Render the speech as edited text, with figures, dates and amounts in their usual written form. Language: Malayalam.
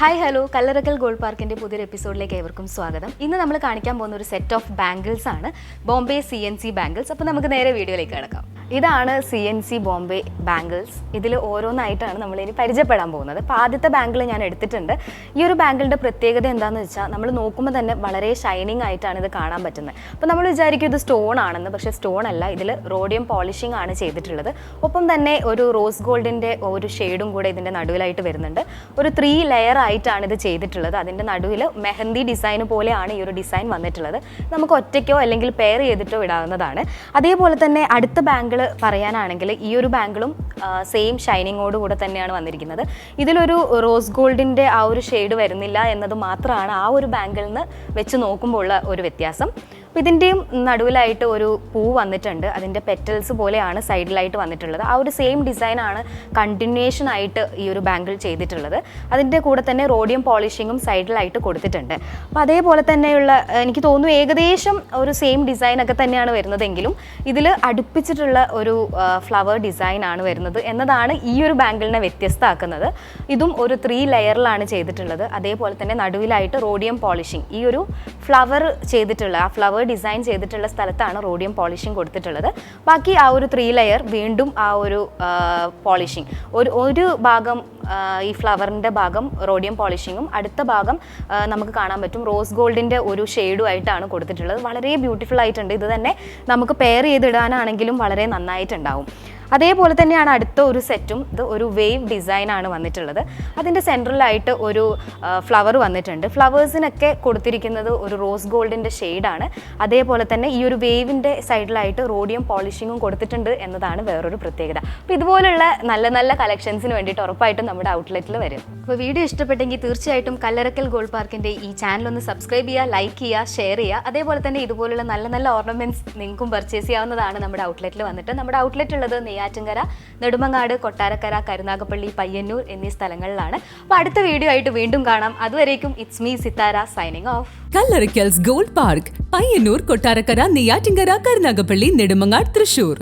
ഹായ് ഹലോ കല്ലറക്കൽ ഗോൾഡ് പാർക്കിൻ്റെ പുതിയൊരു എപ്പിസോഡിലേക്ക് ഏവർക്കും സ്വാഗതം. ഇന്ന് നമ്മൾ കാണിക്കാൻ പോകുന്ന ഒരു സെറ്റ് ഓഫ് ബാംഗിൾസ് ആണ്, ബോംബെ CNC ബാംഗിൾസ്. അപ്പോൾ നമുക്ക് നേരെ വീഡിയോയിലേക്ക് കിടക്കാം. ഇതാണ് CNC ബോംബെ ബാംഗിൾസ്. ഇതിൽ ഓരോന്നായിട്ടാണ് നമ്മളിനി പരിചയപ്പെടാൻ പോകുന്നത്. അപ്പോൾ ആദ്യത്തെ ബാംഗിൾ ഞാൻ എടുത്തിട്ടുണ്ട്. ഈ ഒരു ബാംഗിളിൻ്റെ പ്രത്യേകത എന്താണെന്ന് വെച്ചാൽ നമ്മൾ നോക്കുമ്പോൾ തന്നെ വളരെ ഷൈനിങ് ആയിട്ടാണ് ഇത് കാണാൻ പറ്റുന്നത്. അപ്പോൾ നമ്മൾ വിചാരിക്കും ഇത് സ്റ്റോൺ ആണെന്ന്, പക്ഷേ സ്റ്റോൺ അല്ല, ഇതിൽ റോഡിയം പോളിഷിംഗ് ആണ് ചെയ്തിട്ടുള്ളത്. ഒപ്പം തന്നെ ഒരു റോസ് ഗോൾഡിൻ്റെ ഒരു ഷെയ്ഡും കൂടെ ഇതിൻ്റെ നടുവിലായിട്ട് വരുന്നുണ്ട്. ഒരു 3 ലെയർ ആയിട്ടാണ് ഇത് ചെയ്തിട്ടുള്ളത്. അതിൻ്റെ നടുവിൽ മെഹന്തി ഡിസൈൻ പോലെയാണ് ഈ ഒരു ഡിസൈൻ വന്നിട്ടുള്ളത്. നമുക്ക് ഒറ്റയ്ക്കോ അല്ലെങ്കിൽ പെയർ ചെയ്തിട്ടോ ഇടാവുന്നതാണ്. അതേപോലെ തന്നെ അടുത്ത ബാംഗിൾ പറയാനാണെങ്കിൽ ഈ ഒരു ബാംഗിളും സെയിം ഷൈനിങ്ങോട് കൂടെ തന്നെയാണ് വന്നിരിക്കുന്നത്. ഇതിലൊരു റോസ് ഗോൾഡിൻ്റെ ആ ഒരു ഷെയ്ഡ് വരുന്നില്ല എന്നത് മാത്രമാണ് ആ ഒരു ബാംഗിളിന് വെച്ച് നോക്കുമ്പോൾ ഉള്ള ഒരു വ്യത്യാസം. അപ്പോൾ ഇതിൻ്റെയും നടുവിലായിട്ട് ഒരു പൂ വന്നിട്ടുണ്ട്. അതിൻ്റെ പെറ്റൽസ് പോലെയാണ് സൈഡിലായിട്ട് വന്നിട്ടുള്ളത്. ആ ഒരു സെയിം ഡിസൈനാണ് കണ്ടിന്യൂഷൻ ആയിട്ട് ഈ ഒരു ബാംഗിൾ ചെയ്തിട്ടുള്ളത്. അതിൻ്റെ കൂടെ തന്നെ റോഡിയം പോളിഷിങ്ങും സൈഡിലായിട്ട് കൊടുത്തിട്ടുണ്ട്. അപ്പോൾ അതേപോലെ തന്നെയുള്ള എനിക്ക് തോന്നുന്നു ഏകദേശം ഒരു സെയിം ഡിസൈനൊക്കെ തന്നെയാണ് വരുന്നതെങ്കിലും ഇതിൽ അടുപ്പിച്ചിട്ടുള്ള ഒരു ഫ്ലവർ ഡിസൈനാണ് വരുന്നത് എന്നതാണ് ഈ ഒരു ബാംഗിളിനെ വ്യത്യസ്തമാക്കുന്നത്. ഇതും ഒരു 3 ലെയറിലാണ് ചെയ്തിട്ടുള്ളത്. അതേപോലെ തന്നെ നടുവിലായിട്ട് റോഡിയം പോളിഷിങ്, ഈ ഒരു ഫ്ലവർ ചെയ്തിട്ടുള്ള ആ ഫ്ലവർ ഡിസൈൻ ചെയ്തിട്ടുള്ള സ്ഥലത്താണ് റോഡിയം പോളിഷിംഗ് കൊടുത്തിട്ടുള്ളത്. ബാക്കി ആ ഒരു 3 ലെയർ വീണ്ടും ആ ഒരു പോളിഷിംഗ്, ഒരു ഭാഗം ഈ ഫ്ലവറിൻ്റെ ഭാഗം റോഡിയം പോളിഷിങ്ങും അടുത്ത ഭാഗം നമുക്ക് കാണാൻ പറ്റും റോസ് ഗോൾഡിൻ്റെ ഒരു ഷെയ്ഡും ആയിട്ടാണ് കൊടുത്തിട്ടുള്ളത്. വളരെ ബ്യൂട്ടിഫുൾ ആയിട്ടുണ്ട്. ഇത് തന്നെ നമുക്ക് പെയർ ചെയ്തിടാനാണെങ്കിലും വളരെ നന്നായിട്ടുണ്ടാവും. അതേപോലെ തന്നെയാണ് അടുത്ത ഒരു സെറ്റും. ഇത് ഒരു വേവ് ഡിസൈനാണ് വന്നിട്ടുള്ളത്. അതിൻ്റെ സെൻട്രലായിട്ട് ഒരു ഫ്ലവർ വന്നിട്ടുണ്ട്. ഫ്ലവേഴ്സിനൊക്കെ കൊടുത്തിരിക്കുന്നത് ഒരു റോസ് ഗോൾഡിൻ്റെ ഷെയ്ഡാണ്. അതേപോലെ തന്നെ ഈ ഒരു വേവിൻ്റെ സൈഡിലായിട്ട് റോഡിയം പോളിഷിങ്ങും കൊടുത്തിട്ടുണ്ട് എന്നതാണ് വേറൊരു പ്രത്യേകത. അപ്പോൾ ഇതുപോലുള്ള നല്ല നല്ല കളക്ഷൻസിന് വേണ്ടിയിട്ട് ഉറപ്പായിട്ടും നമ്മുടെ ഔട്ട്ലെറ്റിൽ വരും. അപ്പോൾ വീഡിയോ ഇഷ്ടപ്പെട്ടെങ്കിൽ തീർച്ചയായിട്ടും കല്ലറക്കൽ ഗോൾഡ് പാർക്കിൻ്റെ ഈ ചാനൽ ഒന്ന് സബ്സ്ക്രൈബ് ചെയ്യുക, ലൈക്ക് ചെയ്യുക, ഷെയർ ചെയ്യുക. അതേപോലെ തന്നെ ഇതുപോലുള്ള നല്ല നല്ല ഓർണമെൻറ്റ്സ് നിങ്ങൾക്കും പർച്ചേസ് ചെയ്യാവുന്നതാണ് നമ്മുടെ ഔട്ട്ലെറ്റിൽ വന്നിട്ട്. നമ്മുടെ ഔട്ട്ലെറ്റ് ഉള്ളത് നെയ്യാറ്റിൻകര, നെടുമങ്ങാട്, കൊട്ടാരക്കര, കരുനാഗപ്പള്ളി, പയ്യന്നൂർ എന്നീ സ്ഥലങ്ങളിലാണ്. അപ്പോൾ അടുത്ത വീഡിയോ ആയിട്ട് വീണ്ടും കാണാം. അതുവരേക്കും it's me Sithara signing off. Kallarackals Gold Park, Payyannur, Kottarakkara, Neyyattinkara, Karunagappally, Nedumangad, Thrissur.